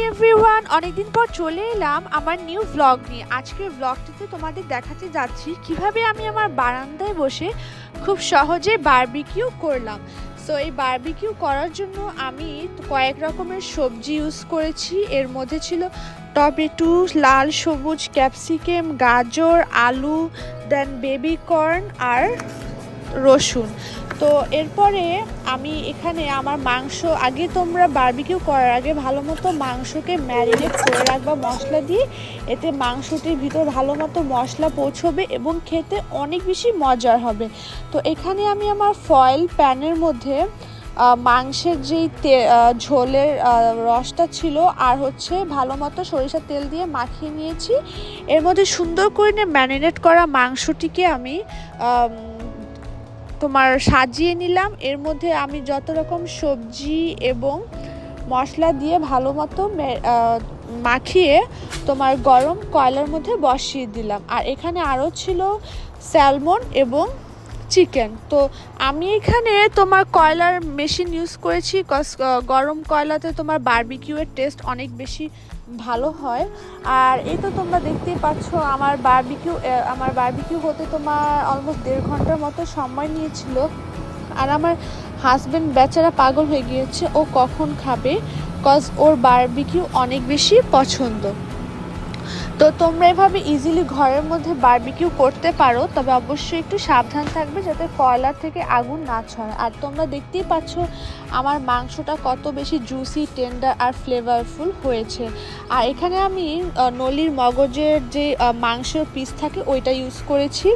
Hi everyone, অনেকদিন পর চলে এলাম আমার নিউ ব্লগ নিয়ে। আজকের ব্লগটিতে তোমাদের দেখাতে যাচ্ছি কিভাবে আমি আমার বারান্দায় বসে খুব সহজে বারবিকিউ করলাম। সো এই বারবিকিউ করার জন্য আমি কয়েক রকমের সবজি ইউজ করেছি। এর মধ্যে ছিল টমেটো, লাল সবুজ ক্যাপসিকাম, গাজর, আলু, দেন বেবি কর্ন আর রসুন। তো এরপরে আমি এখানে আমার মাংস, আগে তোমরা বারবিকিউ করার আগে ভালো মতো মাংসকে ম্যারিনেট করে রাখবা মশলা দিয়ে। এতে মাংসটির ভিতর ভালো মতো মশলা পৌঁছবে এবং খেতে অনেক বেশি মজার হবে। তো এখানে আমি আমার ফয়েল প্যানের মধ্যে মাংসের যেই ঝোলের রসটা ছিল আর হচ্ছে ভালো মতো সরিষার তেল দিয়ে মাখিয়ে নিয়েছি। এর মধ্যে সুন্দর করে ম্যারিনেট করা মাংসটিকে আমি সাজিয়ে নিলাম। এর মধ্যে আমি যত রকম সবজি এবং মশলা দিয়ে ভালো মতো মাখিয়ে গরম কয়লার মধ্যে বসিয়ে দিলাম। আর এখানে আরও ছিল স্যালমন এবং চিকেন। তো আমি এখানে কয়লার মেশিন ইউজ করেছি, গরম কয়লাতে বারবিকিউয়ের টেস্ট অনেক বেশি ভালো হয়। আর এই তো তোমরা দেখতেই পাচ্ছ আমার বারবিকিউ হতে অলমোস্ট 1.5 ঘন্টার মতো সময় নিয়েছিল। আর আমার হাজব্যান্ড বেচারা পাগল হয়ে গিয়েছে, ও কখন খাবে, কজ ওর বারবিকিউ অনেক বেশি পছন্দ। তো তোমরা এভাবে ইজিলি ঘরের মধ্যে বারবিকিউ করতে পারো, তবে অবশ্যই একটু সাবধান থাকবে যাতে কয়লার থেকে আগুন না ছড়ায়। আর তোমরা দেখতেই পাচ্ছ আমার মাংসটা কত বেশি জুসি, টেন্ডার আর ফ্লেভারফুল হয়েছে। আর এখানে আমি নলির মগজের যে মাংসের পিস থাকে ওইটা ইউজ করেছি।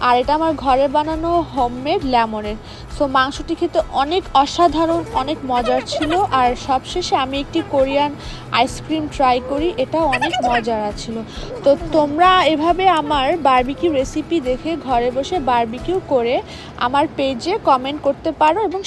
আর এটা আমার ঘরে বানানো হোমমেড লেমনের। সো মাংসটি খেতে অনেক অসাধারণ, অনেক মজার ছিল। আর সবশেষে আমি একটি কোরিয়ান আইসক্রিম ট্রাই করি, এটা অনেক মজার ছিল। তো তোমরা এভাবে আমার বারবিকিউ রেসিপি দেখে ঘরে বসে বারবিকিউ করে আমার পেজে কমেন্ট করতে পারো এবং